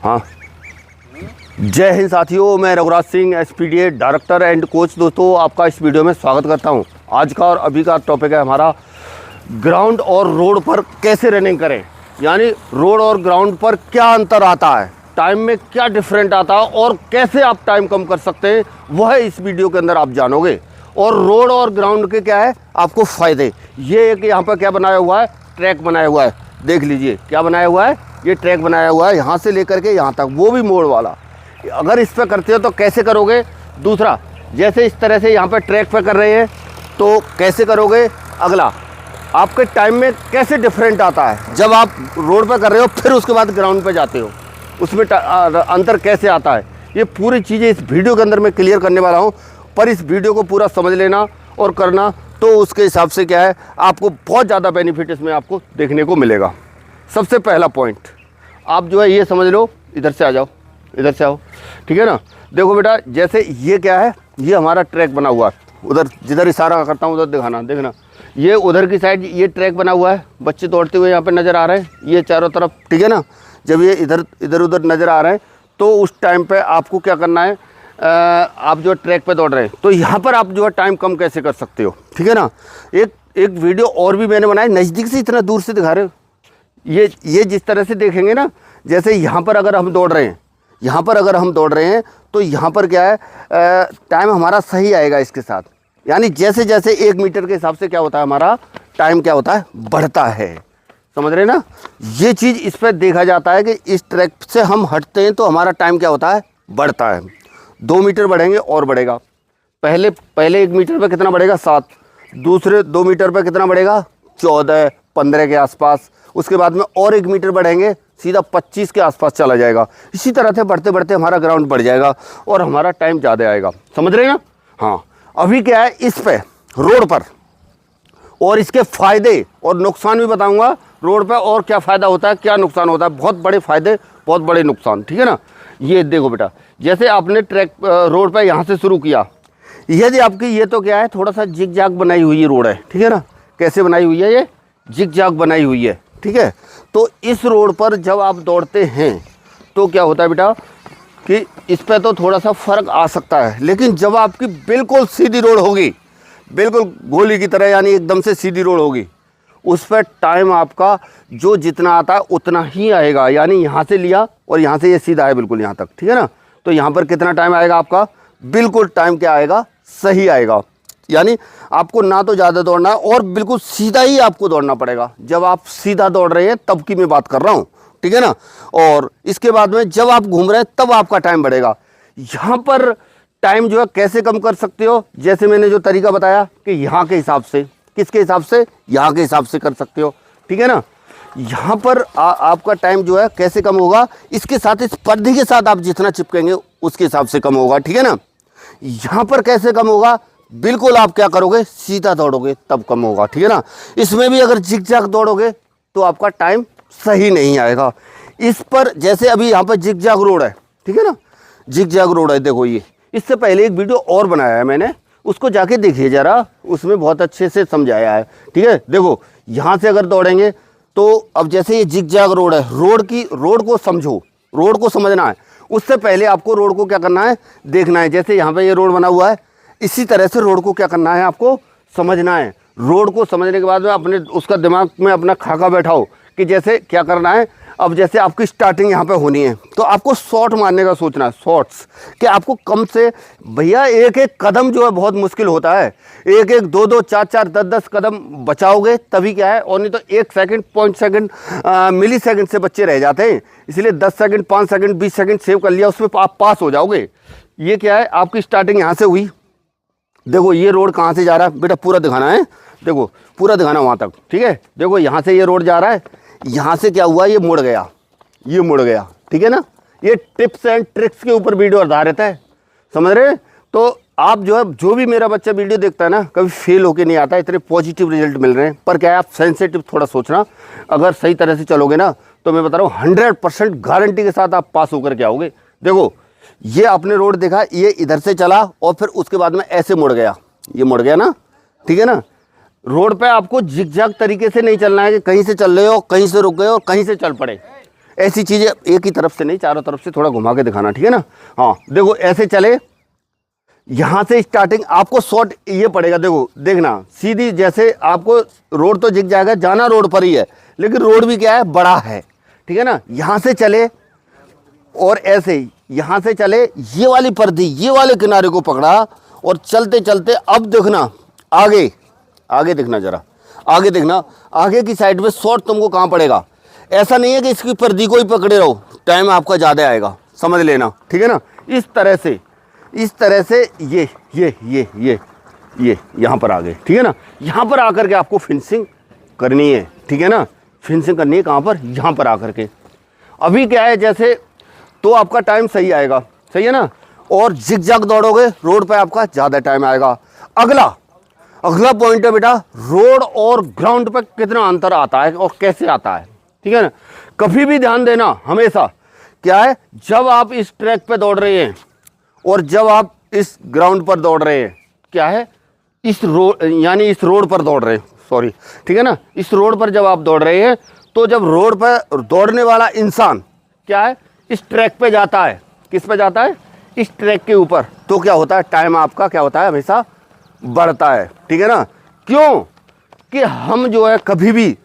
हाँ, जय हिंद साथियों, मैं Raghuraj Singh SPDA director and coach. दोस्तों, आपका इस वीडियो में स्वागत करता हूं। आज का और अभी का टॉपिक है हमारा ग्राउंड और रोड पर कैसे रनिंग करें, यानी रोड और ग्राउंड पर क्या अंतर आता है, टाइम में क्या डिफरेंट आता है और कैसे आप टाइम कम कर सकते हैं, वह इस वीडियो के अंदर आप जानोगे। और रोड और ग्राउंड के क्या है आपको फ़ायदे। ये एक यहाँ पर क्या बनाया हुआ है, ट्रैक बनाया हुआ है, देख लीजिए क्या बनाया हुआ है। ये ट्रैक बनाया हुआ है यहाँ से लेकर के यहाँ तक, वो भी मोड़ वाला। अगर इस पर करते हो तो कैसे करोगे। दूसरा, जैसे इस तरह से यहाँ पर ट्रैक पे कर रहे हैं तो कैसे करोगे। अगला, आपके टाइम में कैसे डिफरेंट आता है जब आप रोड पर कर रहे हो फिर उसके बाद ग्राउंड पे जाते हो, उसमें अंतर कैसे आता है। ये पूरी चीज़ें इस वीडियो के अंदर मैं क्लियर करने वाला हूँ, पर इस वीडियो को पूरा समझ लेना और करना, तो उसके हिसाब से क्या है आपको बहुत ज़्यादा बेनिफिट इसमें आपको देखने को मिलेगा। सबसे पहला पॉइंट आप जो है ये समझ लो, इधर से आ जाओ, इधर से आओ, ठीक है ना। देखो बेटा, जैसे ये क्या है, ये हमारा ट्रैक बना हुआ है, उधर जिधर इशारा करता हूँ उधर दिखाना, देखना ये उधर की साइड ये ट्रैक बना हुआ है, बच्चे दौड़ते हुए यहाँ पे नज़र आ रहे हैं, ये चारों तरफ, ठीक है ना। जब ये इधर उधर नज़र आ रहे हैं तो उस टाइम पे आपको क्या करना है, आप जो ट्रैक पे दौड़ रहे हैं तो यहाँ पर आप जो है टाइम कम कैसे कर सकते हो, ठीक है ना। एक वीडियो और भी मैंने बनाया, नज़दीक से इतना दूर से दिखा रहे हो। ये जिस तरह से देखेंगे ना, जैसे यहाँ पर अगर हम दौड़ रहे हैं, यहाँ पर अगर हम दौड़ रहे हैं तो यहाँ पर क्या है टाइम हमारा सही आएगा इसके साथ। यानी जैसे जैसे 1 मीटर के हिसाब से क्या होता है हमारा टाइम क्या होता है, बढ़ता है। समझ रहे ना। ये चीज़ इस पर देखा जाता है कि इस ट्रैक से हम हटते हैं तो हमारा टाइम क्या होता है, बढ़ता है। 2 मीटर बढ़ेंगे और बढ़ेगा। पहले 1 मीटर पर कितना बढ़ेगा, 7। दूसरे 2 मीटर पर कितना बढ़ेगा, 14 15 के आसपास। उसके बाद में और 1 मीटर बढ़ेंगे, सीधा 25 के आसपास चला जाएगा। इसी तरह से बढ़ते बढ़ते हमारा ग्राउंड बढ़ जाएगा और हमारा टाइम ज़्यादा आएगा। समझ रहे हैं ना। हाँ, अभी क्या है इस पे रोड पर, और इसके फ़ायदे और नुकसान भी बताऊंगा। रोड पे और क्या फ़ायदा होता है, क्या नुकसान होता है, बहुत बड़े फ़ायदे बहुत बड़े नुकसान, ठीक है ना। ये देखो बेटा, जैसे आपने ट्रैक रोड पे यहाँ से शुरू किया, यदि आपकी ये तो क्या है थोड़ा सा जिग जाग बनाई हुई रोड है, ठीक है ना। कैसे बनाई हुई है, ये जिग जाग बनाई हुई है, ठीक है। तो इस रोड पर जब आप दौड़ते हैं तो क्या होता है बेटा कि इस पर तो थोड़ा सा फ़र्क आ सकता है, लेकिन जब आपकी बिल्कुल सीधी रोड होगी, बिल्कुल गोली की तरह, यानी एकदम से सीधी रोड होगी, उस पर टाइम आपका जो जितना आता है उतना ही आएगा। यानी यहाँ से लिया और यहाँ से ये सीधा है बिल्कुल यहाँ तक, ठीक है ना। तो यहाँ पर कितना टाइम आएगा आपका, बिल्कुल टाइम क्या आएगा, सही आएगा। यानी आपको ना तो ज़्यादा दौड़ना है और बिल्कुल सीधा ही आपको दौड़ना पड़ेगा। जब आप सीधा दौड़ रहे हैं तब की मैं बात कर रहा हूँ, ठीक है ना। और इसके बाद में जब आप घूम रहे हैं तब आपका टाइम बढ़ेगा। यहाँ पर टाइम जो है कैसे कम कर सकते हो, जैसे मैंने जो तरीका बताया कि यहाँ के हिसाब से, किसके हिसाब से, यहाँ के हिसाब से कर सकते हो, ठीक है ना। यहाँ पर आपका टाइम जो है कैसे कम होगा, इसके साथ इस पर्दे के साथ आप जितना चिपकेंगे उसके हिसाब से कम होगा, ठीक है ना। यहाँ पर कैसे कम होगा, बिल्कुल आप क्या करोगे, सीधा दौड़ोगे तब कम होगा, ठीक है ना। इसमें भी अगर जिग जाग दौड़ोगे तो आपका टाइम सही नहीं आएगा। इस पर जैसे अभी यहाँ पर जिग जाग रोड है, ठीक है ना, जिग जाग रोड है। देखो ये इससे पहले एक वीडियो और बनाया है मैंने, उसको जाके देखिए ज़रा, उसमें बहुत अच्छे से समझाया है, ठीक है। देखो यहाँ से अगर दौड़ेंगे तो अब जैसे ये जिग जाग रोड है, रोड को समझो, रोड को समझना है। उससे पहले आपको रोड को क्या करना है, देखना है। जैसे यहाँ पे ये रोड बना हुआ है, इसी तरह से रोड को क्या करना है, आपको समझना है। रोड को समझने के बाद में अपने उसका दिमाग में अपना खाका बैठाओ कि जैसे क्या करना है। अब जैसे आपकी स्टार्टिंग यहाँ पे होनी है तो आपको शॉट मारने का सोचना है, शॉट्स, कि आपको कम से भैया एक एक कदम जो है बहुत मुश्किल होता है। 1-1 2-2 4-4 10-10 कदम बचाओगे तभी क्या है, और नहीं तो 1 सेकंड, 0.5 सेकंड, मिली सेकंड से बच्चे रह जाते हैं। इसलिए 10 सेकंड, 5 सेकंड, 20 सेकंड सेव कर लिया, उसमें आप पास हो जाओगे। ये क्या है, आपकी स्टार्टिंग यहाँ से हुई। देखो ये रोड कहाँ से जा रहा है बेटा, पूरा दिखाना है, देखो पूरा दिखाना वहाँ तक, ठीक है। देखो यहाँ से ये रोड जा रहा है, यहाँ से क्या हुआ, ये मुड़ गया, ये मुड़ गया, ठीक है ना। ये टिप्स एंड ट्रिक्स के ऊपर वीडियो आधारित है, समझ रहे हैं। तो आप जो है, जो भी मेरा बच्चा वीडियो देखता है ना, कभी फेल होके नहीं आता, इतने पॉजिटिव रिजल्ट मिल रहे हैं। पर क्या है, आप सेंसिटिव थोड़ा सोचना, अगर सही तरह से चलोगे ना तो मैं बता रहा हूँ 100% गारंटी के साथ आप पास होकर के आओगे। देखो ये आपने रोड देखा, ये इधर से चला और फिर उसके बाद में ऐसे मुड़ गया, ये मुड़ गया ना, ठीक है ना। रोड पे आपको जिगजैग तरीके से नहीं चलना है कि कहीं से चल रहे हो, कहीं से रुक गए और कहीं से चल पड़े। ऐसी चीज़ें एक ही तरफ से नहीं, चारों तरफ से थोड़ा घुमा के दिखाना, ठीक है ना। हाँ देखो ऐसे चले, यहाँ से स्टार्टिंग आपको शॉर्ट ये पड़ेगा, देखो देखना सीधी, जैसे आपको रोड तो दिख जाएगा, जाना रोड पर ही है, लेकिन रोड भी क्या है, बड़ा है, ठीक है ना। यहाँ से चले और ऐसे यहाँ से चले, ये वाली पर्दी ये वाले किनारे को पकड़ा और चलते चलते अब देखना आगे, आगे देखना, जरा आगे देखना, आगे की साइड में शॉर्ट तुमको कहाँ पड़ेगा। ऐसा नहीं है कि इसकी पर्दी को ही पकड़े रहो, टाइम आपका ज़्यादा आएगा, समझ लेना, ठीक है ना। इस तरह से ये यहाँ पर आ गए, ठीक है ना। यहाँ पर आकर के आपको फिनिशिंग करनी है, ठीक है ना। फिनिशिंग करनी है कहाँ पर, यहाँ पर आकर के। अभी क्या है जैसे, तो आपका टाइम सही आएगा, सही है ना। और जिगजैग दौड़ोगे रोड पे आपका ज़्यादा टाइम आएगा। अगला पॉइंट है बेटा, रोड और ग्राउंड पे कितना अंतर आता है और कैसे आता है, ठीक है ना। कभी भी ध्यान देना हमेशा, क्या है, जब आप इस ट्रैक पे दौड़ रहे हैं और जब आप इस ग्राउंड पर दौड़ रहे हैं, क्या है, इस रोड यानी इस रोड पर दौड़ रहे हैं, सॉरी, ठीक है ना। इस रोड पर जब आप दौड़ रहे हैं, तो जब रोड पर दौड़ने वाला इंसान क्या है, इस ट्रैक पे जाता है, किस पे जाता है, इस ट्रैक के ऊपर, तो क्या होता है, टाइम आपका क्या होता है, हमेशा बढ़ता है, ठीक है ना। क्यों कि हम जो है कभी भी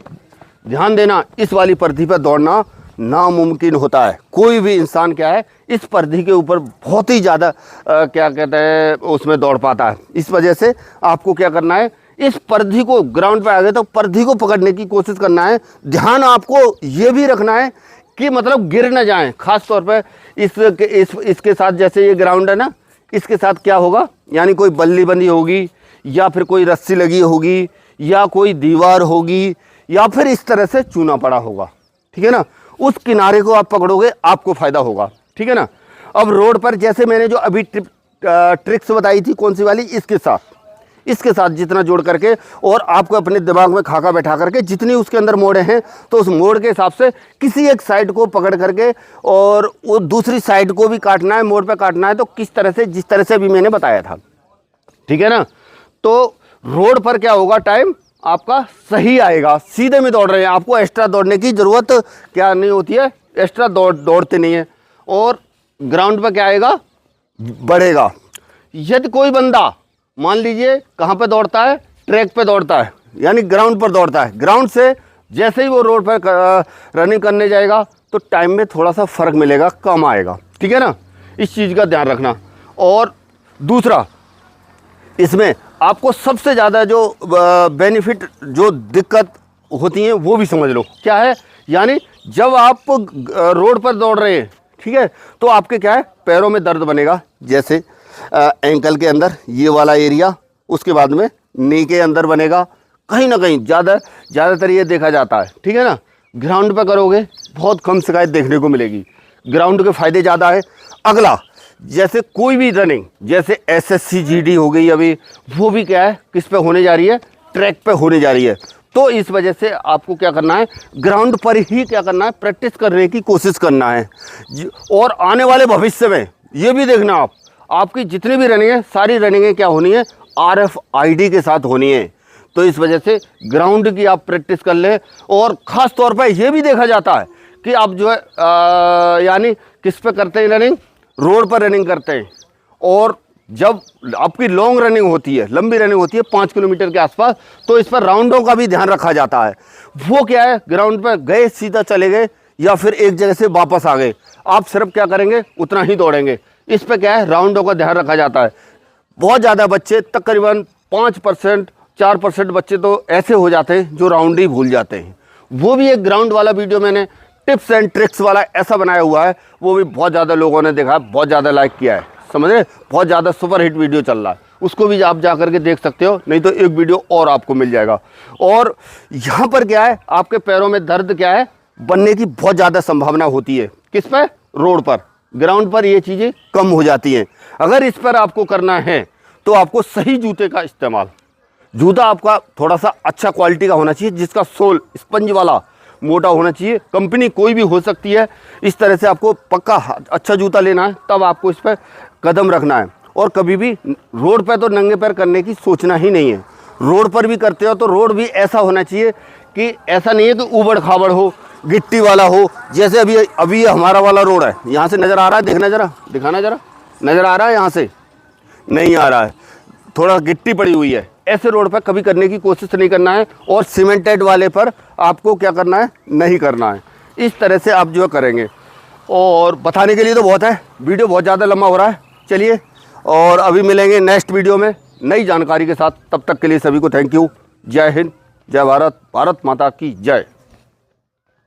ध्यान देना, इस वाली पर्दी पर दौड़ना नामुमकिन होता है। कोई भी इंसान क्या है, इस पर्दी के ऊपर बहुत ही ज़्यादा क्या कहते हैं, उसमें दौड़ पाता है। इस वजह से आपको क्या करना है, इस पर्दी को ग्राउंड पे आ गए तो पर्दी को पकड़ने की कोशिश करना है। ध्यान आपको ये भी रखना है कि मतलब गिर न जाएं, खास तौर पे इसके साथ, जैसे ये ग्राउंड है ना, इसके साथ क्या होगा, यानी कोई बल्ली बंदी होगी या फिर कोई रस्सी लगी होगी या कोई दीवार होगी या फिर इस तरह से चूना पड़ा होगा, ठीक है ना। उस किनारे को आप पकड़ोगे, आपको फायदा होगा, ठीक है ना। अब रोड पर जैसे मैंने जो अभी ट्रिक्स बताई थी, कौन सी वाली, इसके साथ जितना जोड़ करके, और आपको अपने दिमाग में खाका बैठा करके जितनी उसके अंदर मोड़े हैं, तो उस मोड़ के हिसाब से किसी एक साइड को पकड़ करके और वो दूसरी साइड को भी काटना है, मोड़ पे काटना है, तो किस तरह से, जिस तरह से अभी मैंने बताया था, ठीक है ना। तो रोड पर क्या होगा, टाइम आपका सही आएगा। सीधे में दौड़ रहे हैं, आपको एक्स्ट्रा दौड़ने की ज़रूरत क्या नहीं होती है, एक्स्ट्रा दौड़ते नहीं है। और ग्राउंड पर क्या आएगा, बढ़ेगा। यदि कोई बंदा मान लीजिए कहाँ पे दौड़ता है, ट्रैक पे दौड़ता है, यानी ग्राउंड पर दौड़ता है, ग्राउंड से जैसे ही वो रोड पर रनिंग करने जाएगा तो टाइम में थोड़ा सा फ़र्क मिलेगा, कम आएगा, ठीक है ना। इस चीज़ का ध्यान रखना। और दूसरा, इसमें आपको सबसे ज़्यादा जो बेनिफिट, जो दिक्कत होती है वो भी समझ लो क्या है। यानी जब आप रोड पर दौड़ रहे हैं, ठीक है, तो आपके क्या है, पैरों में दर्द बनेगा, जैसे एंकल के अंदर ये वाला एरिया, उसके बाद में नी के अंदर बनेगा, कहीं ना कहीं ज़्यादातर ये देखा जाता है, ठीक है ना। ग्राउंड पर करोगे बहुत कम शिकायत देखने को मिलेगी, ग्राउंड के फ़ायदे ज़्यादा है। अगला, जैसे कोई भी रनिंग, जैसे SSC GD हो गई अभी, वो भी क्या है, किस पे होने जा रही है, ट्रैक पे होने जा रही है। तो इस वजह से आपको क्या करना है, ग्राउंड पर ही क्या करना है, प्रैक्टिस करने की कोशिश करना है। और आने वाले भविष्य में ये भी देखना, आपकी जितनी भी रनिंग है, सारी रनिंगें क्या होनी है, RFID के साथ होनी है। तो इस वजह से ग्राउंड की आप प्रैक्टिस कर ले। और ख़ास तौर पर यह भी देखा जाता है कि आप जो है यानी किस पे करते हैं रनिंग, रोड पर रनिंग करते हैं। और जब आपकी लॉन्ग रनिंग होती है, लंबी रनिंग होती है 5 किलोमीटर के आसपास, तो इस पर राउंडों का भी ध्यान रखा जाता है। वो क्या है, ग्राउंड पर गए, सीधा चले गए या फिर एक जगह से वापस आ गए, आप सिर्फ क्या करेंगे, उतना ही दौड़ेंगे। इस पर क्या है, राउंडों का ध्यान रखा जाता है। बहुत ज़्यादा बच्चे, तकरीबन 5% 4% बच्चे तो ऐसे हो जाते हैं जो राउंड ही भूल जाते हैं। वो भी एक ग्राउंड वाला वीडियो मैंने टिप्स एंड ट्रिक्स वाला ऐसा बनाया हुआ है, वो भी बहुत ज़्यादा लोगों ने देखा, बहुत ज़्यादा लाइक किया है, समझ रहे, बहुत ज़्यादा सुपर हिट वीडियो चल रहा है। उसको भी आप जा करके देख सकते हो, नहीं तो एक वीडियो और आपको मिल जाएगा। और यहाँ पर क्या है, आपके पैरों में दर्द क्या है, बनने की बहुत ज़्यादा संभावना होती है। किस पर, रोड पर। ग्राउंड पर ये चीज़ें कम हो जाती हैं। अगर इस पर आपको करना है तो आपको सही जूते का इस्तेमाल, जूता आपका थोड़ा सा अच्छा क्वालिटी का होना चाहिए, जिसका सोल स्पंज वाला मोटा होना चाहिए। कंपनी कोई भी हो सकती है, इस तरह से आपको पक्का अच्छा जूता लेना है, तब आपको इस पर कदम रखना है। और कभी भी रोड पर तो नंगे पैर करने की सोचना ही नहीं है। रोड पर भी करते हो तो रोड भी ऐसा होना चाहिए कि ऐसा नहीं है कि ऊबड़ खाबड़ हो गिट्टी वाला हो, जैसे अभी हमारा वाला रोड है, यहाँ से नज़र आ रहा है, देखना ज़रा, दिखाना ज़रा, नज़र आ रहा है, यहाँ से नहीं आ रहा है, थोड़ा गिट्टी पड़ी हुई है। ऐसे रोड पर कभी करने की कोशिश नहीं करना है, और सीमेंटेड वाले पर आपको क्या करना है, नहीं करना है। इस तरह से आप जो है करेंगे। और बताने के लिए तो बहुत है, वीडियो बहुत ज़्यादा लंबा हो रहा है। चलिए, और अभी मिलेंगे नेक्स्ट वीडियो में नई जानकारी के साथ। तब तक के लिए सभी को थैंक यू। जय हिंद, जय भारत, भारत माता की जय।